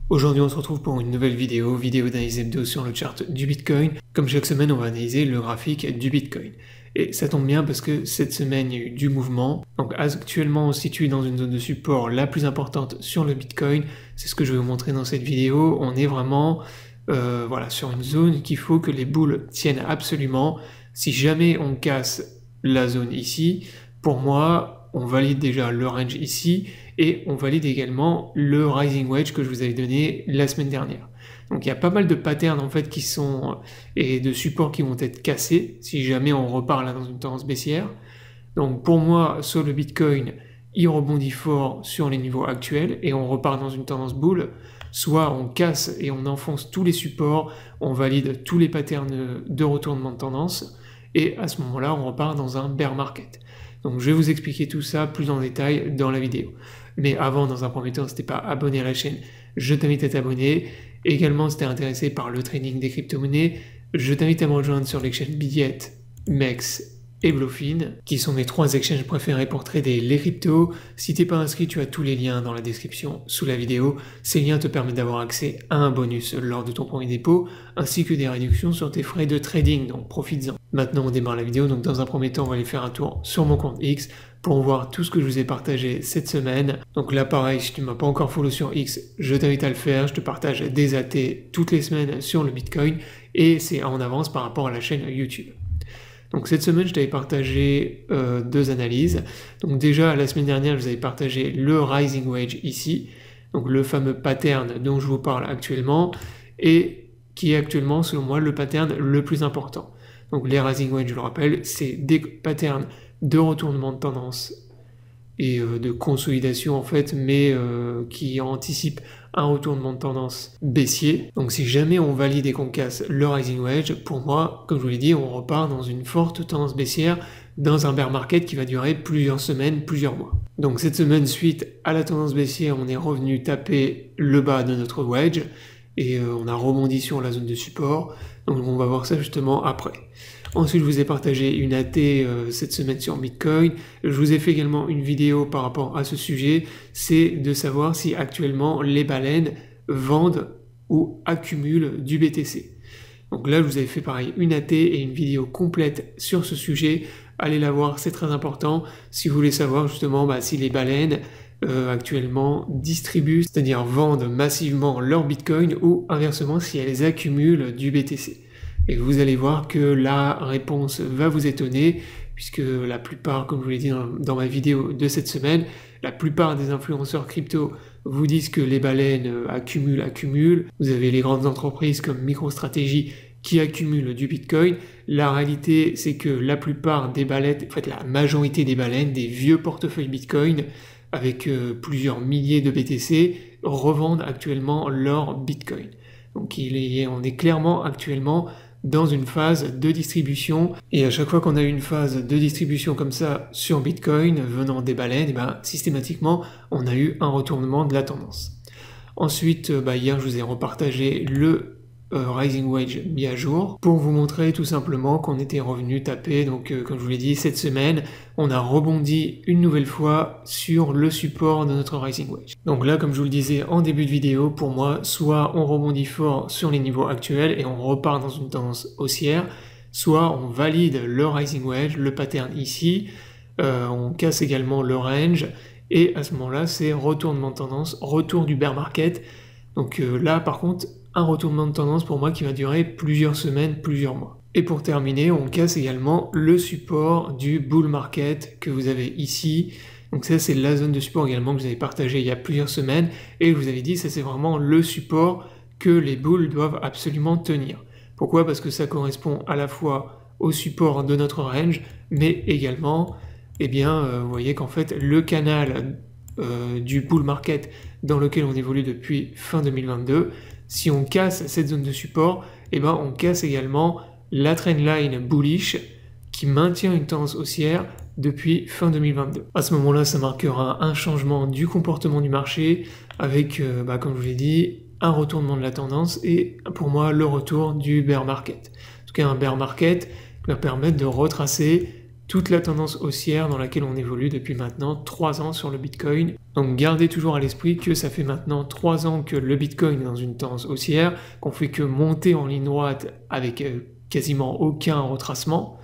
Aujourd'hui, on se retrouve pour une nouvelle vidéo d'analyse hebdo sur le chart du Bitcoin. Comme chaque semaine, on va analyser le graphique du Bitcoin. Et ça tombe bien parce que cette semaine, il y a eu du mouvement. Donc actuellement, on se situe dans une zone de support la plus importante sur le Bitcoin. C'est ce que je vais vous montrer dans cette vidéo. On est vraiment sur une zone qu'il faut que les bulles tiennent absolument. Si jamais on casse la zone ici, pour moi, on valide déjà le range ici et on valide également le rising wedge que je vous avais donné la semaine dernière. Donc il y a pas mal de patterns en fait qui sont et de supports qui vont être cassés si jamais on repart là dans une tendance baissière. Donc pour moi, sur le Bitcoin, il rebondit fort sur les niveaux actuels et on repart dans une tendance bull. Soit on casse et on enfonce tous les supports, on valide tous les patterns de retournement de tendance et à ce moment-là, on repart dans un bear market. Donc je vais vous expliquer tout ça plus en détail dans la vidéo. Mais avant, dans un premier temps, si t'es pas abonné à la chaîne, je t'invite à t'abonner. Également, si t'es intéressé par le trading des crypto-monnaies, je t'invite à me rejoindre sur l'exchange Bidiet, MEX et Bluefin, qui sont mes 3 exchanges préférés pour trader les cryptos. Si t'es pas inscrit, tu as tous les liens dans la description sous la vidéo. Ces liens te permettent d'avoir accès à un bonus lors de ton premier dépôt, ainsi que des réductions sur tes frais de trading, donc profites-en. Maintenant, on démarre la vidéo, donc dans un premier temps, on va aller faire un tour sur mon compte X pour voir tout ce que je vous ai partagé cette semaine. Donc là, pareil, si tu ne m'as pas encore follow sur X, je t'invite à le faire. Je te partage des AT toutes les semaines sur le Bitcoin et c'est en avance par rapport à la chaîne YouTube. Donc cette semaine, je t'avais partagé 2 analyses. Donc déjà, la semaine dernière, je vous avais partagé le rising wedge ici, donc le fameux pattern dont je vous parle actuellement et qui est actuellement, selon moi, le pattern le plus important. Donc les rising wedge, je le rappelle, c'est des patterns de retournement de tendance et de consolidation en fait, mais qui anticipent un retournement de tendance baissier. Donc si jamais on valide et qu'on casse le rising wedge, pour moi, comme je vous l'ai dit, on repart dans une forte tendance baissière dans un bear market qui va durer plusieurs semaines, plusieurs mois. Donc cette semaine, suite à la tendance baissière, on est revenu taper le bas de notre wedge et on a rebondi sur la zone de support. Donc on va voir ça justement après. Ensuite, je vous ai partagé une AT cette semaine sur Bitcoin. Je vous ai fait également une vidéo par rapport à ce sujet. C'est de savoir si actuellement les baleines vendent ou accumulent du BTC. Donc là, je vous avais fait pareil une AT et une vidéo complète sur ce sujet. Allez la voir, c'est très important. Si vous voulez savoir justement si les baleines actuellement distribuent, c'est-à-dire vendent massivement leur Bitcoin ou inversement si elles accumulent du BTC. Et vous allez voir que la réponse va vous étonner, puisque la plupart, comme je vous l'ai dit dans ma vidéo de cette semaine, la plupart des influenceurs crypto vous disent que les baleines accumulent. Vous avez les grandes entreprises comme MicroStrategy qui accumulent du Bitcoin. La réalité, c'est que la plupart des baleines, en fait la majorité des baleines, des vieux portefeuilles Bitcoin, avec plusieurs milliers de BTC, revendent actuellement leur Bitcoin. Donc on est clairement actuellement dans une phase de distribution et à chaque fois qu'on a une phase de distribution comme ça sur Bitcoin venant des baleines, systématiquement on a eu un retournement de la tendance. Ensuite, hier je vous ai repartagé le rising wedge mis à jour pour vous montrer tout simplement qu'on était revenu taper, donc comme je vous l'ai dit, cette semaine on a rebondi une nouvelle fois sur le support de notre rising wedge. Donc là, comme je vous le disais en début de vidéo, pour moi, soit on rebondit fort sur les niveaux actuels et on repart dans une tendance haussière, soit on valide le rising wedge, le pattern ici, on casse également le range et à ce moment-là c'est retournement de tendance, retour du bear market. Donc là par contre, un retournement de tendance pour moi qui va durer plusieurs semaines, plusieurs mois. Et pour terminer, on casse également le support du bull market que vous avez ici. Donc ça, c'est la zone de support également que vous avez partagé il y a plusieurs semaines. Et je vous avais dit, ça c'est vraiment le support que les bulls doivent absolument tenir. Pourquoi? Parce que ça correspond à la fois au support de notre range, mais également, vous voyez qu'en fait, le canal du bull market dans lequel on évolue depuis fin 2022, si on casse cette zone de support, on casse également la trendline bullish qui maintient une tendance haussière depuis fin 2022. À ce moment-là, ça marquera un changement du comportement du marché avec, comme je vous l'ai dit, un retournement de la tendance et pour moi le retour du bear market. En tout cas, un bear market va permettre de retracer toute la tendance haussière dans laquelle on évolue depuis maintenant 3 ans sur le Bitcoin. Donc gardez toujours à l'esprit que ça fait maintenant 3 ans que le Bitcoin est dans une tendance haussière, qu'on fait que monter en ligne droite avec quasiment aucun retracement,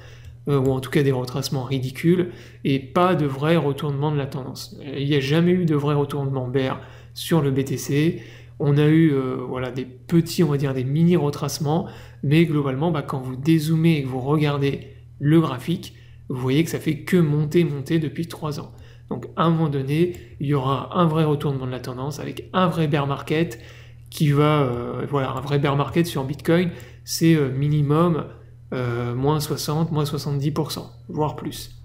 ou en tout cas des retracements ridicules, et pas de vrai retournement de la tendance. Il n'y a jamais eu de vrai retournement bear sur le BTC. On a eu voilà, des petits, on va dire des mini retracements, mais globalement, quand vous dézoomez et que vous regardez le graphique, vous voyez que ça fait que monter depuis 3 ans. Donc à un moment donné, il y aura un vrai retournement de la tendance avec un vrai bear market qui va, voilà, un vrai bear market sur Bitcoin, c'est minimum moins 60, moins 70%, voire plus.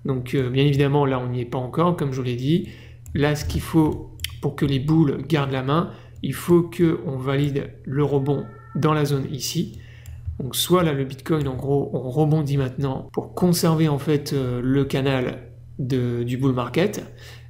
Donc bien évidemment, là on n'y est pas encore, comme je vous l'ai dit. Là, ce qu'il faut pour que les bulles gardent la main, il faut qu'on valide le rebond dans la zone ici. Donc soit là le Bitcoin en gros on rebondit maintenant pour conserver en fait le canal du bull market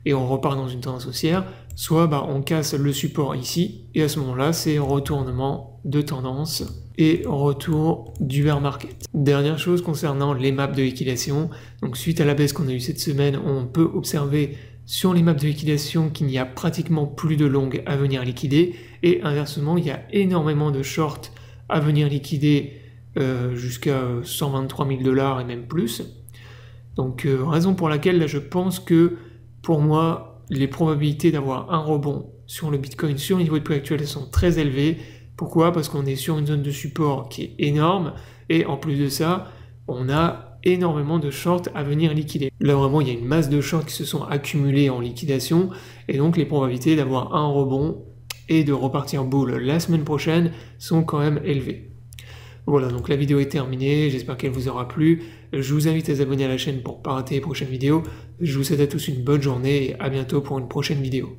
et on repart dans une tendance haussière, soit on casse le support ici et à ce moment là c'est retournement de tendance et retour du bear market. Dernière chose concernant les maps de liquidation, donc suite à la baisse qu'on a eu cette semaine, on peut observer sur les maps de liquidation qu'il n'y a pratiquement plus de long à venir liquider et inversement il y a énormément de short à venir liquider jusqu'à 123 000 $ et même plus. Donc raison pour laquelle là je pense que pour moi les probabilités d'avoir un rebond sur le Bitcoin sur le niveau de prix actuel sont très élevées. Pourquoi? Parce qu'on est sur une zone de support qui est énorme et en plus de ça on a énormément de shorts à venir liquider. Là vraiment il y a une masse de shorts qui se sont accumulés en liquidation et donc les probabilités d'avoir un rebond et de repartir bull la semaine prochaine sont quand même élevées. Voilà, donc la vidéo est terminée, j'espère qu'elle vous aura plu. Je vous invite à vous abonner à la chaîne pour ne pas rater les prochaines vidéos. Je vous souhaite à tous une bonne journée et à bientôt pour une prochaine vidéo.